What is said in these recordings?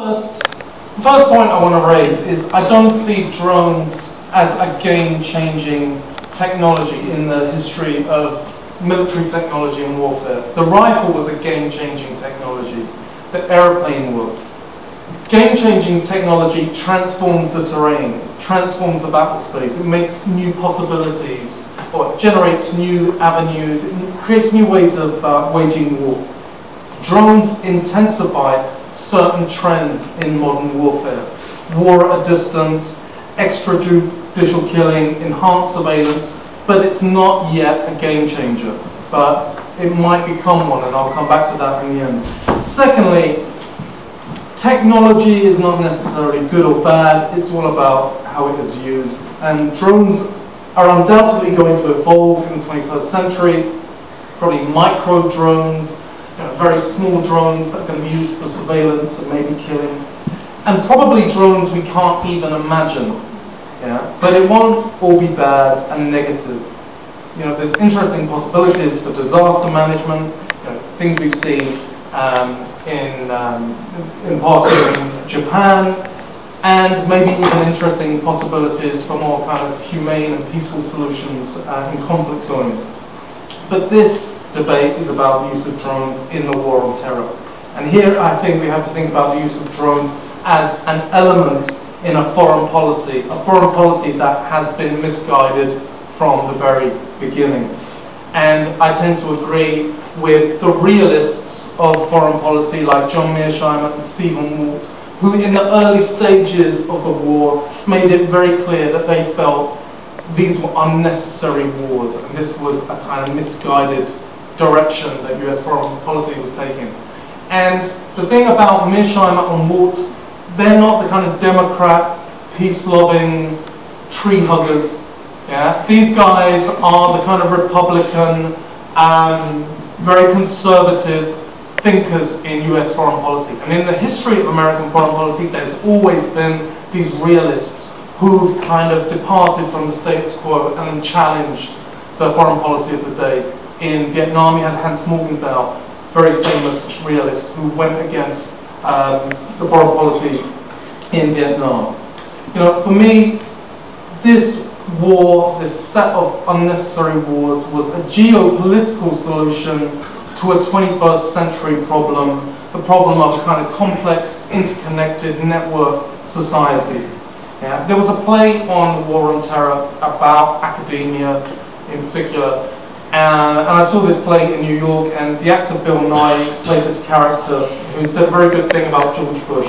The first point I want to raise is I don't see drones as a game-changing technology in the history of military technology and warfare. The rifle was a game-changing technology. The airplane was. Game-changing technology transforms the terrain, transforms the battle space. It makes new possibilities, or it generates new avenues. It creates new ways of waging war. Drones intensify certain trends in modern warfare. War at a distance, extrajudicial killing, enhanced surveillance, but it's not yet a game changer. But it might become one, and I'll come back to that in the end. Secondly, technology is not necessarily good or bad, it's all about how it is used. And drones are undoubtedly going to evolve in the 21st century, probably micro drones, very small drones that are going to be used for surveillance and maybe killing, and probably drones we can't even imagine. Yeah? But it won't all be bad and negative. There's interesting possibilities for disaster management, things we've seen in parts of Japan, and maybe even interesting possibilities for more kind of humane and peaceful solutions in conflict zones. But this debate is about the use of drones in the war on terror. And here I think we have to think about the use of drones as an element in a foreign policy that has been misguided from the very beginning. And I tend to agree with the realists of foreign policy like John Mearsheimer and Stephen Walt, who in the early stages of the war made it very clear that they felt these were unnecessary wars, and this was a kind of misguided direction that US foreign policy was taking. And the thing about Mearsheimer and Walt, they're not the kind of Democrat, peace-loving, tree-huggers. Yeah? These guys are the kind of Republican, very conservative thinkers in US foreign policy. And in the history of American foreign policy, there's always been these realists who've kind of departed from the status quo and challenged the foreign policy of the day. In Vietnam, you had Hans Morgenthau, very famous realist, who went against the foreign policy in Vietnam. For me, this war, this set of unnecessary wars, was a geopolitical solution to a 21st century problem, the problem of a kind of complex, interconnected network society. Yeah? There was a play on the war on terror about academia in particular, and I saw this play in New York, and the actor Bill Nye played this character who said a very good thing about George Bush.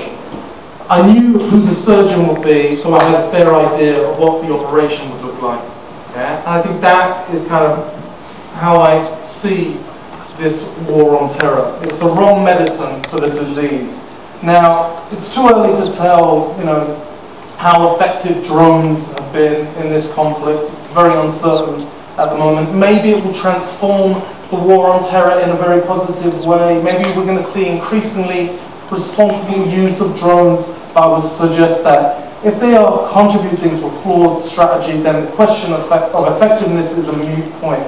I knew who the surgeon would be, so I had a fair idea of what the operation would look like. Yeah? And I think that is kind of how I see this war on terror. It was the wrong medicine for the disease. Now, it's too early to tell, how effective drones have been in this conflict. It's very uncertain at the moment. Maybe it will transform the war on terror in a very positive way. Maybe we're going to see increasingly responsible use of drones. But I would suggest that if they are contributing to a flawed strategy, then the question of effectiveness is a moot point.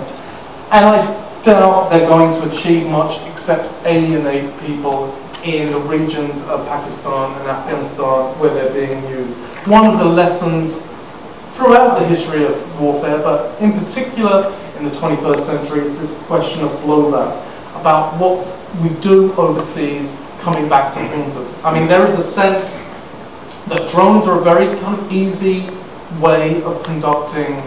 And I doubt they're going to achieve much except alienate people in the regions of Pakistan and Afghanistan where they're being used. One of the lessons throughout the history of warfare, but in particular in the 21st century, is this question of blowback, about what we do overseas coming back to haunt us. I mean, there is a sense that drones are a very kind of easy way of conducting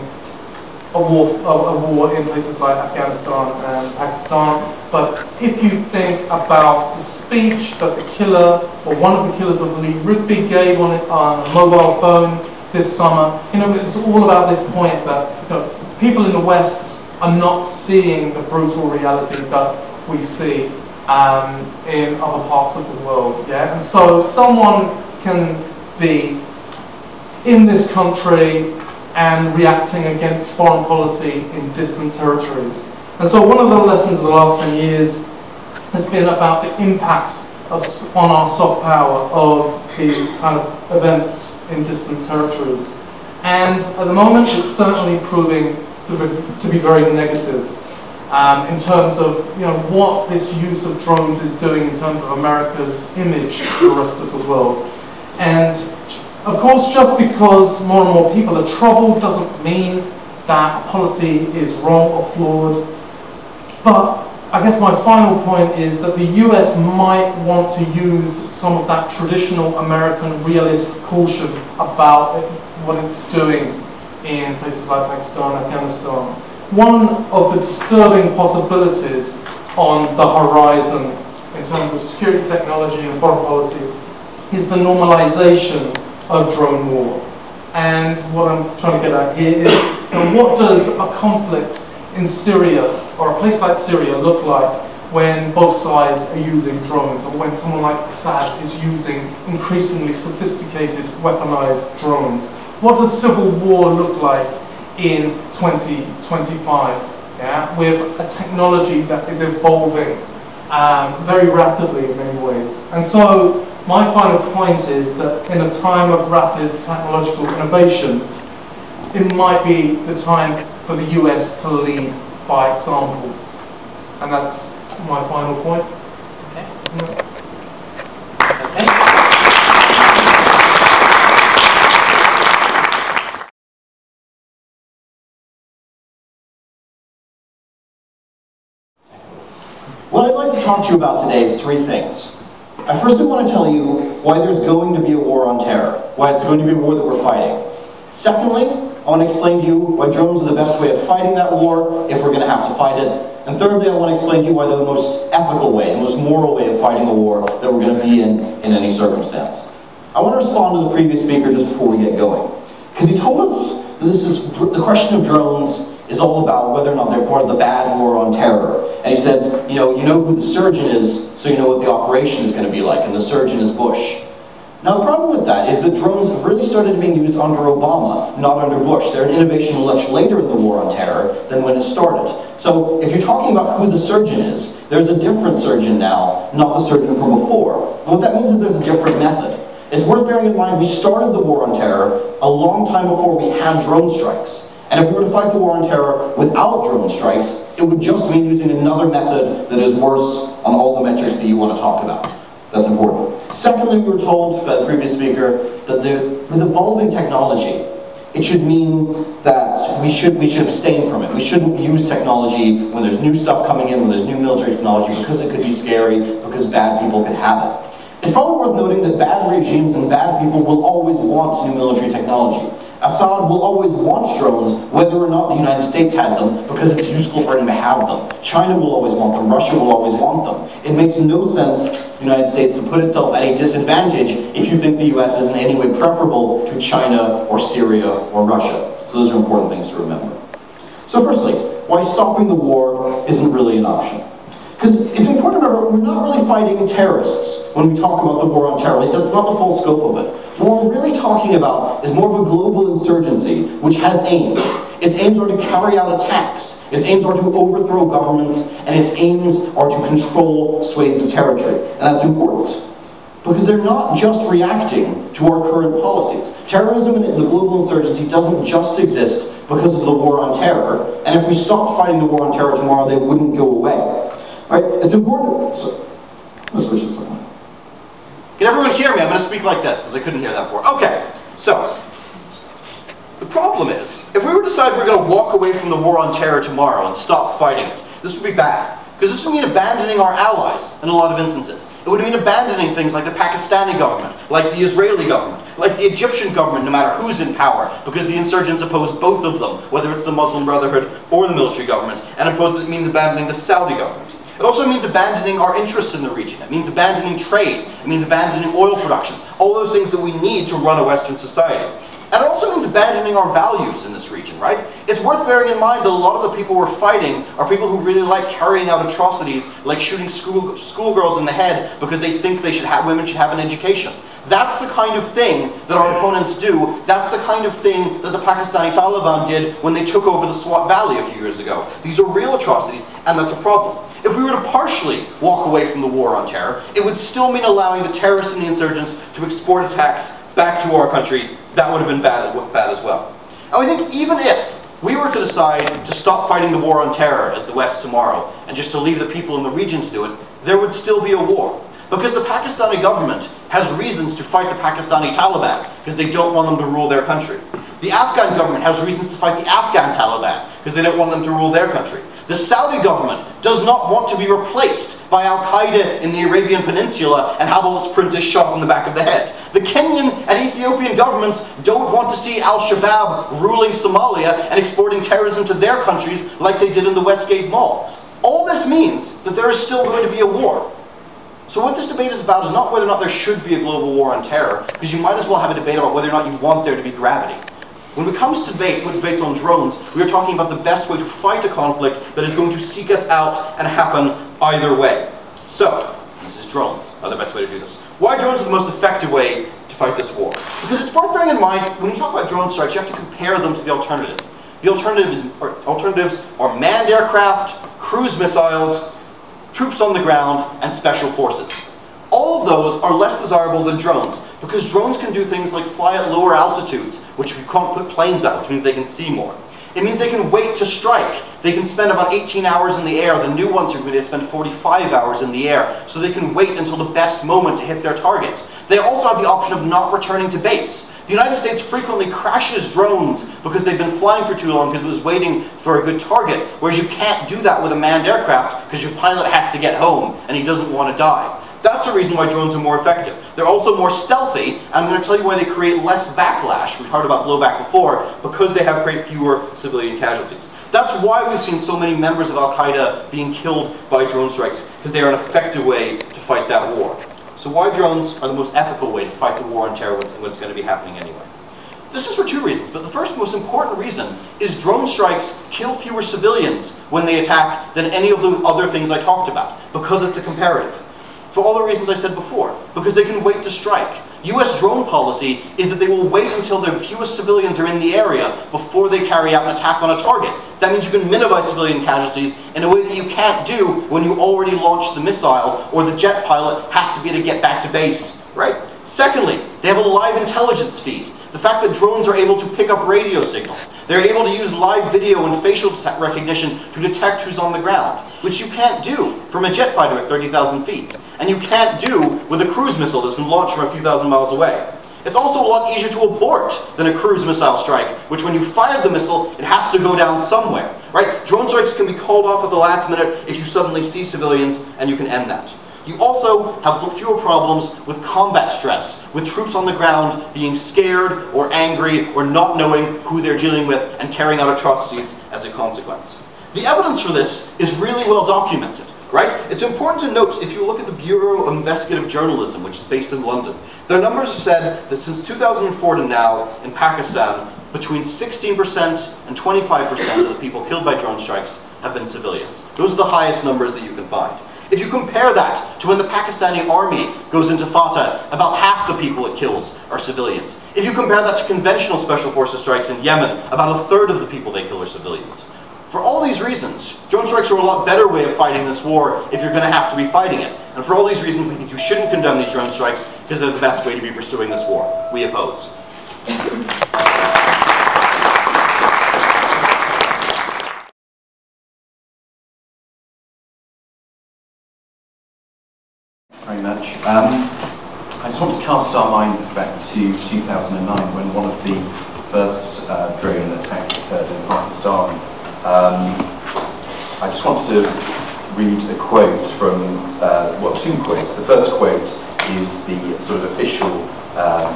a war in places like Afghanistan and Pakistan. But if you think about the speech that the killer, or one of the killers of Lee Rigby, gave on a mobile phone this summer, it's all about this point that people in the West are not seeing the brutal reality that we see in other parts of the world. Yeah? And so someone can be in this country and reacting against foreign policy in distant territories. And so one of the lessons of the last 10 years has been about the impact on our soft power of these kind of events in distant territories. And at the moment, it's certainly proving to be very negative. in terms of what this use of drones is doing in terms of America's image to the rest of the world. And of course, just because more and more people are troubled doesn't mean that a policy is wrong or flawed. But I guess my final point is that the US might want to use some of that traditional American realist caution about what it's doing in places like Pakistan, Afghanistan. One of the disturbing possibilities on the horizon in terms of security technology and foreign policy is the normalization of drone war. And what I'm trying to get at here is, what does a conflict in Syria or a place like Syria look like when both sides are using drones, or when someone like Assad is using increasingly sophisticated weaponized drones? What does civil war look like in 2025, with a technology that is evolving very rapidly in many ways? And so my final point is that in a time of rapid technological innovation, it might be the time for the US to lead by example. And that's my final point. Okay. Yeah. Okay. What I'd like to talk to you about today is three things. I firstly want to tell you why there's going to be a war on terror, why it's going to be a war that we're fighting. Secondly, I want to explain to you why drones are the best way of fighting that war, if we're going to have to fight it. And thirdly, I want to explain to you why they're the most ethical way, the most moral way of fighting a war that we're going to be in any circumstance. I want to respond to the previous speaker just before we get going, because he told us that the question of drones is all about whether or not they're part of the bad war on terror. And he said, you know who the surgeon is, so you know what the operation is going to be like, and the surgeon is Bush. Now the problem with that is that drones have really started being used under Obama, not under Bush. They're an innovation much later in the war on terror than when it started. So if you're talking about who the surgeon is, there's a different surgeon now, not the surgeon from before. And what that means is there's a different method. It's worth bearing in mind we started the war on terror a long time before we had drone strikes. And if we were to fight the war on terror without drone strikes, it would just mean using another method that is worse on all the metrics that you want to talk about. That's important. Secondly, we were told by the previous speaker that with evolving technology, it should mean that we should abstain from it. We shouldn't use technology when there's new stuff coming in, when there's new military technology, because it could be scary, because bad people could have it. It's probably worth noting that bad regimes and bad people will always want new military technology. Assad will always want drones, whether or not the United States has them, because it's useful for him to have them. China will always want them. Russia will always want them. It makes no sense for the United States to put itself at a disadvantage if you think the US is in any way preferable to China or Syria or Russia. So those are important things to remember. So firstly, why stopping the war isn't really an option. Because it's important to remember, we're not really fighting terrorists when we talk about the war on terror. At least that's not the full scope of it. What we're really talking about is more of a global insurgency, which has aims. Its aims are to carry out attacks. Its aims are to overthrow governments, and its aims are to control swathes of territory. And that's important, because they're not just reacting to our current policies. Terrorism and the global insurgency doesn't just exist because of the war on terror, and if we stopped fighting the war on terror tomorrow, they wouldn't go away. Right, it's important. So, I'm going to switch this on. Can everyone hear me? I'm going to speak like this because I couldn't hear that before. Okay, so the problem is, if we were to decide we're going to walk away from the war on terror tomorrow and stop fighting it, this would be bad. Because this would mean abandoning our allies in a lot of instances. It would mean abandoning things like the Pakistani government, like the Israeli government, like the Egyptian government, no matter who's in power, because the insurgents oppose both of them, whether it's the Muslim Brotherhood or the military government, and it means abandoning the Saudi government. It also means abandoning our interests in the region. It means abandoning trade. It means abandoning oil production. All those things that we need to run a Western society. And it also means abandoning our values in this region, right? It's worth bearing in mind that a lot of the people we're fighting are people who really like carrying out atrocities, like shooting schoolgirls in the head because they think women should have an education. That's the kind of thing that our opponents do. That's the kind of thing that the Pakistani Taliban did when they took over the Swat Valley a few years ago. These are real atrocities, and that's a problem. If we were to partially walk away from the war on terror, it would still mean allowing the terrorists and the insurgents to export attacks back to our country. That would have been bad as well. And we think even if we were to decide to stop fighting the war on terror as the West tomorrow, and just to leave the people in the region to do it, there would still be a war. Because the Pakistani government has reasons to fight the Pakistani Taliban, because they don't want them to rule their country. The Afghan government has reasons to fight the Afghan Taliban, because they don't want them to rule their country. The Saudi government does not want to be replaced by Al-Qaeda in the Arabian Peninsula and have all its princes shot in the back of the head. The Kenyan and Ethiopian governments don't want to see Al-Shabaab ruling Somalia and exporting terrorism to their countries like they did in the Westgate Mall. All this means that there is still going to be a war. So what this debate is about is not whether or not there should be a global war on terror, because you might as well have a debate about whether or not you want there to be gravity. When it comes to debates on drones, we are talking about the best way to fight a conflict that is going to seek us out and happen either way. So, this is drones are the best way to do this. Why drones are the most effective way to fight this war? Because it's worth bearing in mind, when you talk about drone strikes, you have to compare them to the alternative. The alternatives are manned aircraft, cruise missiles, troops on the ground, and special forces. All of those are less desirable than drones, because drones can do things like fly at lower altitudes, which we can't put planes at, which means they can see more. It means they can wait to strike. They can spend about 18 hours in the air. The new ones are going to spend 45 hours in the air, so they can wait until the best moment to hit their targets. They also have the option of not returning to base. The United States frequently crashes drones because they've been flying for too long because it was waiting for a good target, whereas you can't do that with a manned aircraft because your pilot has to get home and he doesn't want to die. That's the reason why drones are more effective. They're also more stealthy, and I'm going to tell you why they create less backlash. We've heard about blowback before, because they have created fewer civilian casualties. That's why we've seen so many members of Al-Qaeda being killed by drone strikes, because they are an effective way to fight that war. So why drones are the most ethical way to fight the war on terror when it's going to be happening anyway? This is for two reasons, but the first most important reason is drone strikes kill fewer civilians when they attack than any of the other things I talked about, because it's a comparative. For all the reasons I said before, because they can wait to strike. US drone policy is that they will wait until the fewest civilians are in the area before they carry out an attack on a target. That means you can minimize civilian casualties in a way that you can't do when you already launched the missile or the jet pilot has to be to get back to base, right? Secondly, they have a live intelligence feed. The fact that drones are able to pick up radio signals. They're able to use live video and facial recognition to detect who's on the ground, which you can't do from a jet fighter at 30,000 feet. And you can't do with a cruise missile that's been launched from a few thousand miles away. It's also a lot easier to abort than a cruise missile strike, which when you fired the missile, it has to go down somewhere, right? Drone strikes can be called off at the last minute if you suddenly see civilians, and you can end that. You also have fewer problems with combat stress, with troops on the ground being scared or angry or not knowing who they're dealing with and carrying out atrocities as a consequence. The evidence for this is really well documented, right? It's important to note, if you look at the Bureau of Investigative Journalism, which is based in London, their numbers have said that since 2004 to now, in Pakistan, between 16% and 25% of the people killed by drone strikes have been civilians. Those are the highest numbers that you can find. If you compare that to when the Pakistani army goes into Fatah, about half the people it kills are civilians. If you compare that to conventional special forces strikes in Yemen, about a third of the people they kill are civilians. For all these reasons, drone strikes are a lot better way of fighting this war if you're going to have to be fighting it. And for all these reasons, we think you shouldn't condemn these drone strikes because they're the best way to be pursuing this war. We oppose. Very much. I just want to cast our minds back to 2009 when one of the first drone attacks occurred in Pakistan. I just want to read a quote from, well, two quotes. The first quote is the sort of official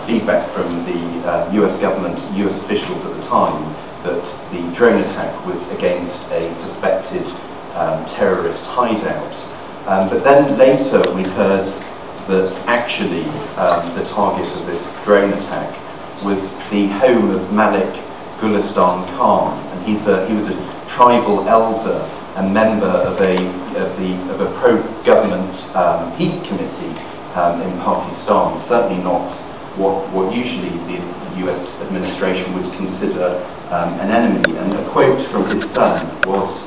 feedback from the US government, US officials at the time, that the drone attack was against a suspected terrorist hideout. But then later we heard that actually the target of this drone attack was the home of Malik Gulistan Khan, and he was a tribal elder and member of a pro-government peace committee in Pakistan. Certainly not what usually the US administration would consider an enemy. And a quote from his son was,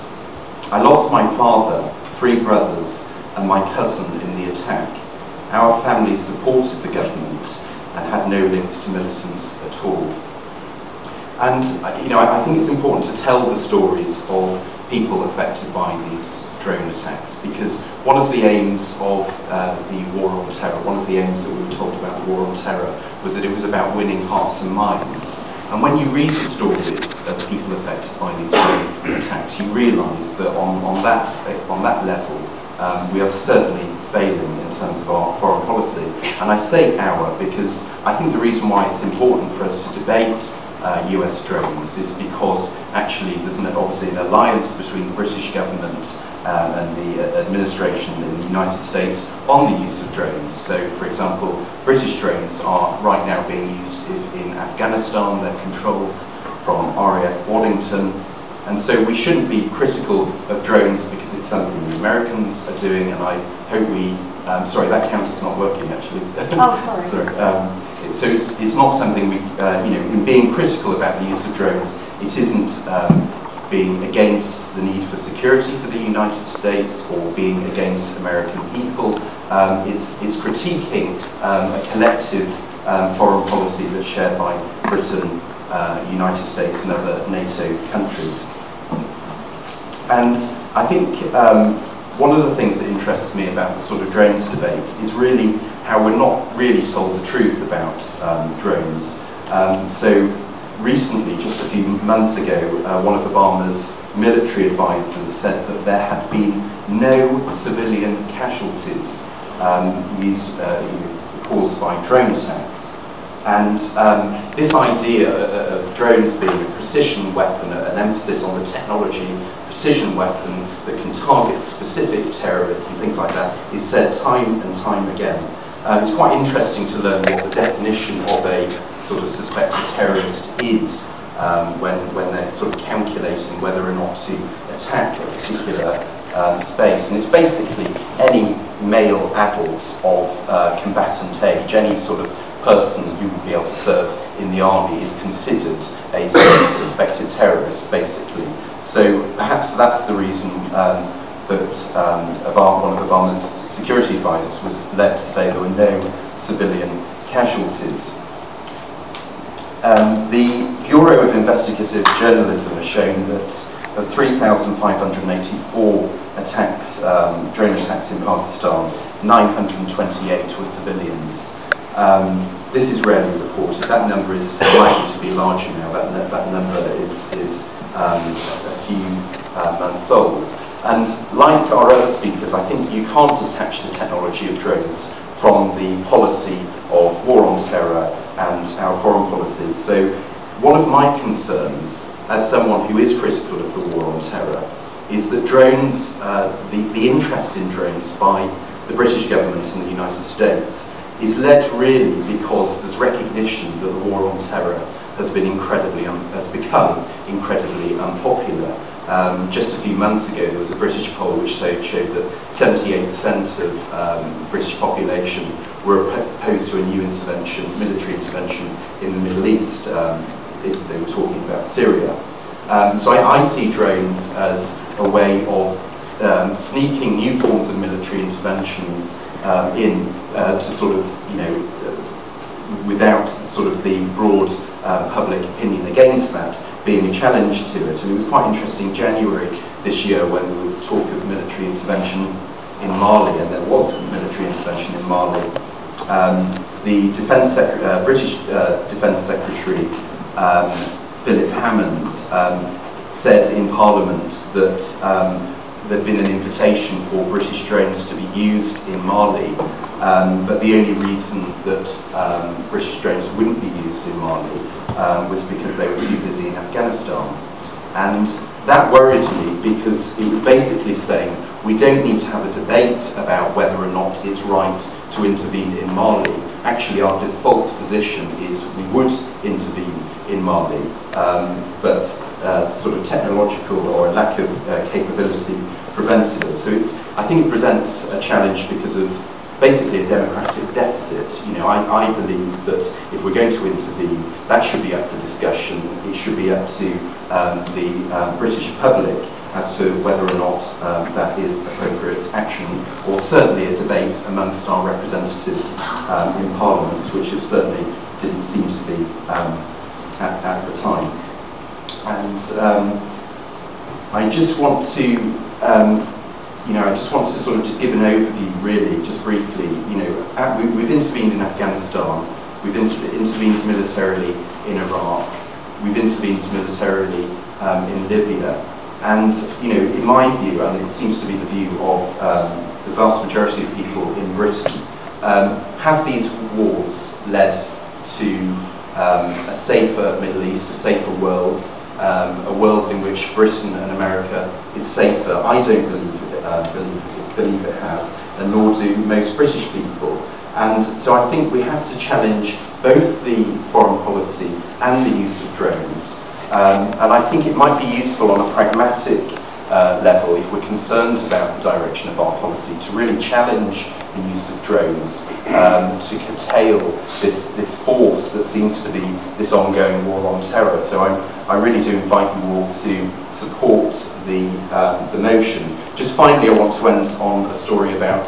"I lost my father, 3 brothers, and my cousin in the attack. Our family supported the government and had no links to militants at all." And I think it's important to tell the stories of people affected by these drone attacks, because one of the aims of the war on terror, one of the aims that we were told about the war on terror, was that it was about winning hearts and minds. And when you read the stories of people affected by these drone attacks, you realise that on that level, we are certainly failing in terms of our foreign policy. And I say our because I think the reason why it's important for us to debate US drones is because actually there's obviously an alliance between the British government and the administration in the United States on the use of drones. So, for example, British drones are right now being used in Afghanistan. They're controlled from RAF Waddington. And so we shouldn't be critical of drones because it's something the Americans are doing, and I hope we... sorry, that counter's not working actually. Oh, sorry. Sorry. So it's not something we, in being critical about the use of drones, it isn't being against the need for security for the United States or being against American people. It's critiquing a collective foreign policy that's shared by Britain, United States and other NATO countries. And I think one of the things that interests me about the sort of drones debate is really how we're not really told the truth about drones. So recently, just a few months ago, one of Obama's military advisors said that there had been no civilian casualties caused by drone attacks. And this idea of drones being a precision weapon, an emphasis on the technology, precision weapon that can target specific terrorists and things like that, is said time and time again. It's quite interesting to learn what the definition of a sort of suspected terrorist is when they're sort of calculating whether or not to attack a particular space. And it's basically any male adult of combatant age, any sort of person who would be able to serve in the army is considered a suspected terrorist, basically. So perhaps that's the reason that one of Obama's security advisors was led to say there were no civilian casualties. The Bureau of Investigative Journalism has shown that of 3,584 attacks, drone attacks in Pakistan, 928 were civilians. This is rarely reported. That number is likely to be larger now. That number is a few months old. And like our other speakers, I think you can't detach the technology of drones from the policy of war on terror and our foreign policy. So one of my concerns, as someone who is critical of the war on terror, is that drones, the interest in drones by the British government and the United States is led really because there's recognition that the war on terror has become incredibly unpopular. Just a few months ago, there was a British poll which showed that 78% of British population were opposed to a new military intervention in the Middle East. They were talking about Syria. So I see drones as a way of sneaking new forms of military interventions in to sort of, without sort of the broad public opinion against that being a challenge to it. And it was quite interesting in January this year when there was talk of military intervention in Mali, and there was military intervention in Mali. The British Defence Secretary Philip Hammond said in Parliament that there'd been an invitation for British drones to be used in Mali, but the only reason that British drones wouldn't be used in Mali was because they were too busy in Afghanistan. And that worries me because it was basically saying we don't need to have a debate about whether or not it's right to intervene in Mali. Actually, our default position is we would intervene in Mali, but sort of technological or a lack of capability prevented us. So I think it presents a challenge because of basically a democratic deficit. I believe that if we're going to intervene, that should be up for discussion. It should be up to the British public as to whether or not that is appropriate action, or certainly a debate amongst our representatives in Parliament, which it certainly didn't seem to be at the time. and I just want to, sort of just give an overview, really, just briefly. We've intervened in Afghanistan, we've intervened militarily in Iraq, we've intervened militarily in Libya, and in my view, and it seems to be the view of the vast majority of people in Britain, have these wars led to a safer Middle East, a safer world, a world in which Britain and America is safer? I don't believe it has, and nor do most British people. And so I think we have to challenge both the foreign policy and the use of drones. And I think it might be useful on a pragmatic level, if we're concerned about the direction of our policy, to really challenge the use of drones to curtail this force that seems to be this ongoing war on terror. So I really do invite you all to support the motion. Just finally, I want to end on a story about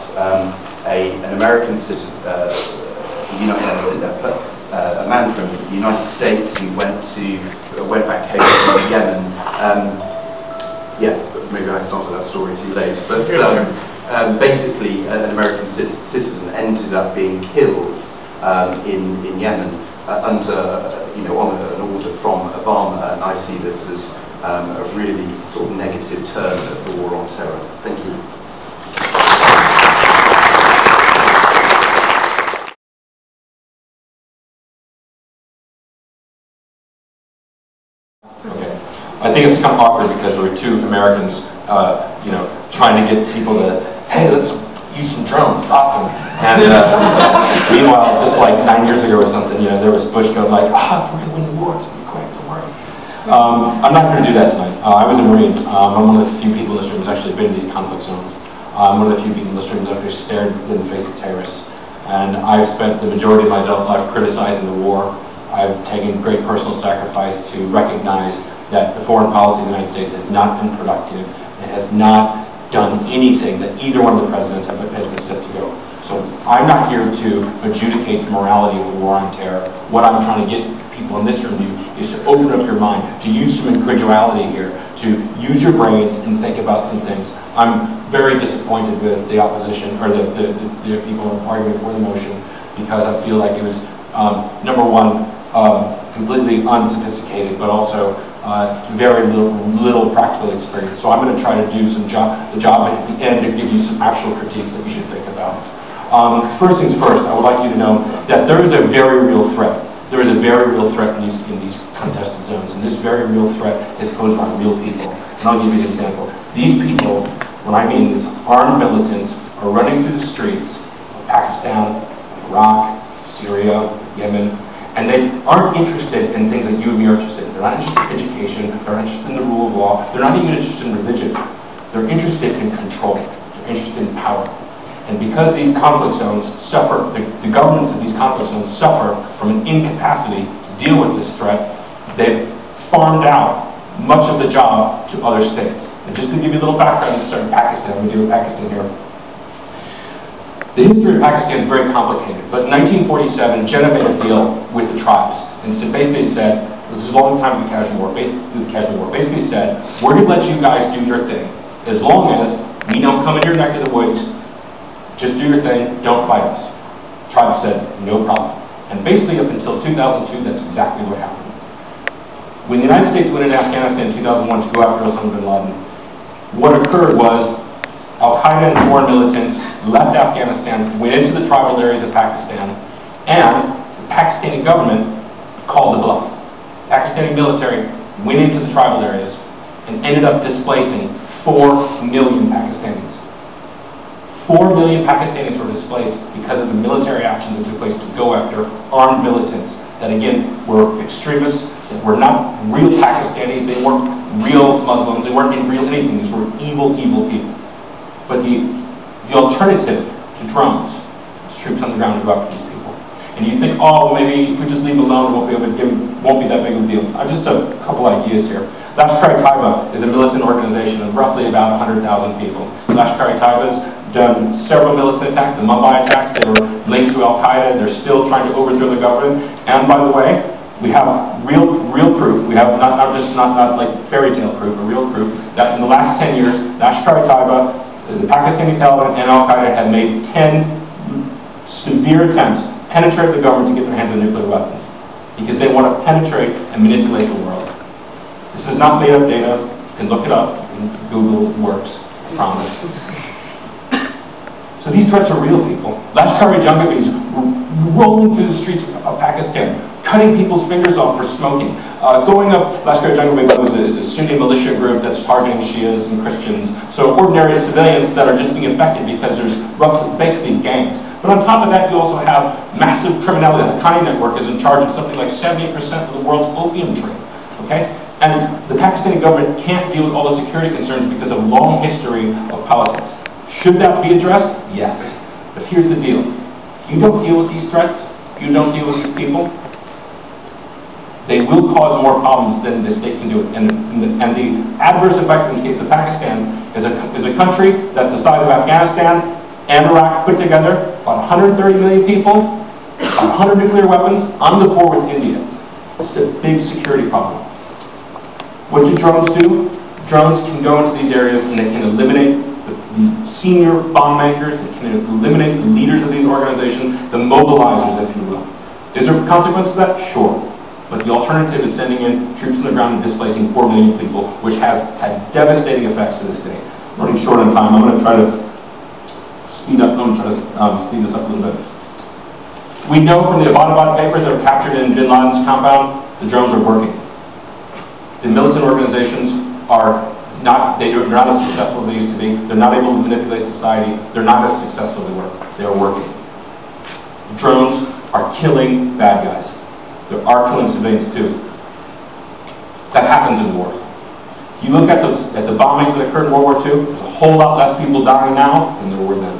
an American citizen, a man from the United States who went back home to Yemen. Yeah, maybe I started that story too late, but basically an American citizen ended up being killed in Yemen under, on an order from Obama, and I see this as a really sort of negative turn of the war on terror. Thank you. Okay. I think it's kind of awkward because we're two Americans, trying to get people to, hey, let's use some drones, it's awesome. And meanwhile, just like 9 years ago or something, there was Bush going like, we're going to win the war, it's going to be quick, don't worry. I'm not going to do that tonight. I was a Marine. I'm one of the few people in this room who's actually been in these conflict zones. I'm one of the few people in this room who's actually stared in the face of terrorists. And I've spent the majority of my adult life criticizing the war. I've taken great personal sacrifice to recognize that the foreign policy of the United States has not been productive. It has not done anything that either one of the presidents have set to go. So I'm not here to adjudicate the morality of the war on terror. What I'm trying to get people in this room to do is to open up your mind, to use some incredulity here, to use your brains and think about some things. I'm very disappointed with the opposition, or the people arguing for the motion, because I feel like it was, number one, completely unsophisticated, but also very little practical experience. So I'm going to try to do the job at the end to give you some actual critiques that you should think about. First things first, I would like you to know that there is a very real threat. There is a very real threat in these contested zones, and this very real threat is posed by real people. And I'll give you an example. These people, when I mean these armed militants, are running through the streets of Pakistan, of Iraq, of Syria, of Yemen, and they aren't interested in things that you and me are interested in. They're not interested in education, they're not interested in the rule of law, they're not even interested in religion. They're interested in control, they're interested in power. And because these conflict zones suffer, the governments of these conflict zones suffer from an incapacity to deal with this threat, they've farmed out much of the job to other states. And just to give you a little background, starting Pakistan, we deal with Pakistan here. The history of Pakistan is very complicated, but in 1947, Jinnah made a deal with the tribes, and so basically said, this is a long time with the Kashmir War, basically said, we're going to let you guys do your thing, as long as we don't come in your neck of the woods, just do your thing, don't fight us. Tribes said, no problem. And basically up until 2002, that's exactly what happened. When the United States went into Afghanistan in 2001 to go after Osama bin Laden, what occurred was Al-Qaeda and foreign militants left Afghanistan, went into the tribal areas of Pakistan, and the Pakistani government called the bluff. Pakistani military went into the tribal areas and ended up displacing 4 million Pakistanis. 4 million Pakistanis were displaced because of the military action that took place to go after armed militants that, again, were extremists, that were not real Pakistanis, they weren't real Muslims, they weren't in real anything, these were evil, evil people. But the alternative to drones is troops on the ground to go after these people. And you think, oh, maybe if we just leave them alone, it won't be that big of a deal. I've just a couple ideas here. Lashkar-e-Taiba is a militant organization of roughly about 100,000 people. Lashkar-e-Taiba's done several militant attacks, the Mumbai attacks, they were linked to Al-Qaeda, they're still trying to overthrow the government. And by the way, We have real proof. We have not like fairy tale proof, but real proof that in the last 10 years, Lashkar-e-Taiba, the Pakistani Taliban, and Al-Qaeda have made 10 severe attempts to penetrate the government to get their hands on nuclear weapons, because they want to penetrate and manipulate the world. This is not made up data. You can look it up. You can Google, it works. I promise. So these threats are real, people. Lashkar-e-Junghi is rolling through the streets of Pakistan, cutting people's fingers off for smoking. Going up, Lashkar-e-Junghi is a Sunni militia group that's targeting Shias and Christians. So ordinary civilians that are just being affected because there's basically gangs. But on top of that, you also have massive criminality. The Haqqani network is in charge of something like 70% of the world's opium trade. Okay? And the Pakistani government can't deal with all the security concerns because of a long history of politics. Should that be addressed? Yes. But here's the deal. If you don't deal with these threats, if you don't deal with these people, they will cause more problems than the state can do. And the adverse effect in the case of Pakistan is a country that's the size of Afghanistan and Iraq put together, about 130 million people, about 100 nuclear weapons, on the border with India. It's a big security problem. What do drones do? Drones can go into these areas and they can eliminate the senior bomb makers, they can eliminate the leaders of these organizations, the mobilizers, if you will. Is there a consequence to that? Sure. But the alternative is sending in troops on the ground and displacing 4 million people, which has had devastating effects to this day. I'm running short on time. I'm going to try to speed up. I'm going to try to speed this up a little bit. We know from the Abbottabad papers that were captured in bin Laden's compound, the drones are working. The militant organizations are they're not as successful as they used to be. They're not able to manipulate society. They're not as successful as they were. They are working. The drones are killing bad guys. They are killing civilians too. That happens in war. If you look at the bombings that occurred in World War II, there's a whole lot less people dying now than there were then.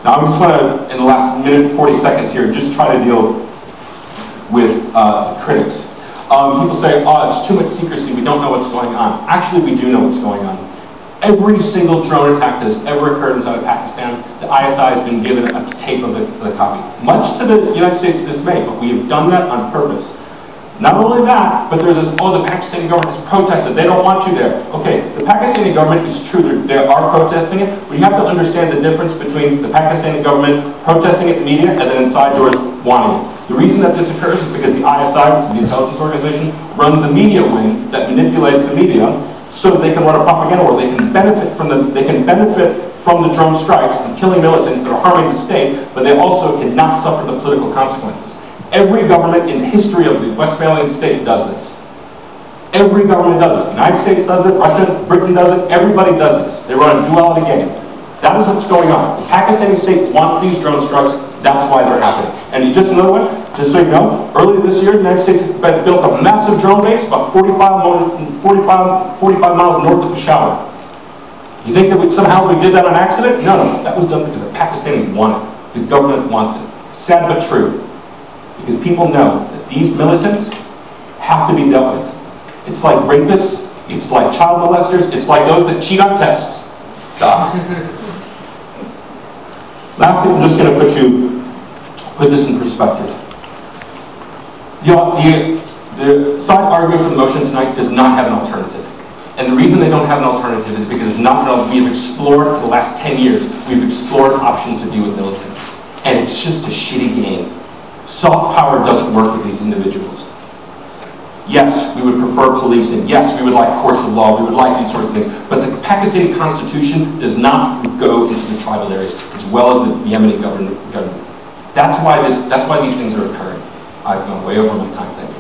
Now I just want to, in the last minute and 40 seconds here, just try to deal with the critics. People say, oh, it's too much secrecy, we don't know what's going on. Actually, we do know what's going on. Every single drone attack that has ever occurred inside of Pakistan, the ISI has been given a tape of the copy. Much to the United States' dismay, but we have done that on purpose. Not only that, but there's this, oh, the Pakistani government has protested, they don't want you there. Okay, the Pakistani government is true, they are protesting it, but you have to understand the difference between the Pakistani government protesting it in the media and then inside doors wanting it. The reason that this occurs is because the ISI, which is the intelligence organization, runs a media wing that manipulates the media so that they can run a propaganda war. They can benefit from the drone strikes and killing militants that are harming the state, but they also cannot suffer the political consequences. Every government in the history of the Westphalian state does this. Every government does this. The United States does it, Russia, Britain does it, everybody does this. They run a duality game. That is what's going on. The Pakistani state wants these drone strikes, that's why they're happening. And just another one, just so you know, earlier this year, the United States built a massive drone base about 45 miles north of Peshawar. You think that somehow we did that on accident? No, that was done because the Pakistanis want it. The government wants it. Sad but true. Because people know that these militants have to be dealt with. It's like rapists, it's like child molesters, it's like those that cheat on tests. Duh. Lastly, I'm just going to put this in perspective. The side argument for the motion tonight does not have an alternative. And the reason they don't have an alternative is because there's not enough. We have explored for the last 10 years, we've explored options to deal with militants. And it's just a shitty game. Soft power doesn't work with these individuals. Yes, we would prefer policing. Yes, we would like courts of law. We would like these sorts of things. But the Pakistani constitution does not go into the tribal areas as well as the Yemeni government. That's why these things are occurring. I've gone way over my time. Thank you.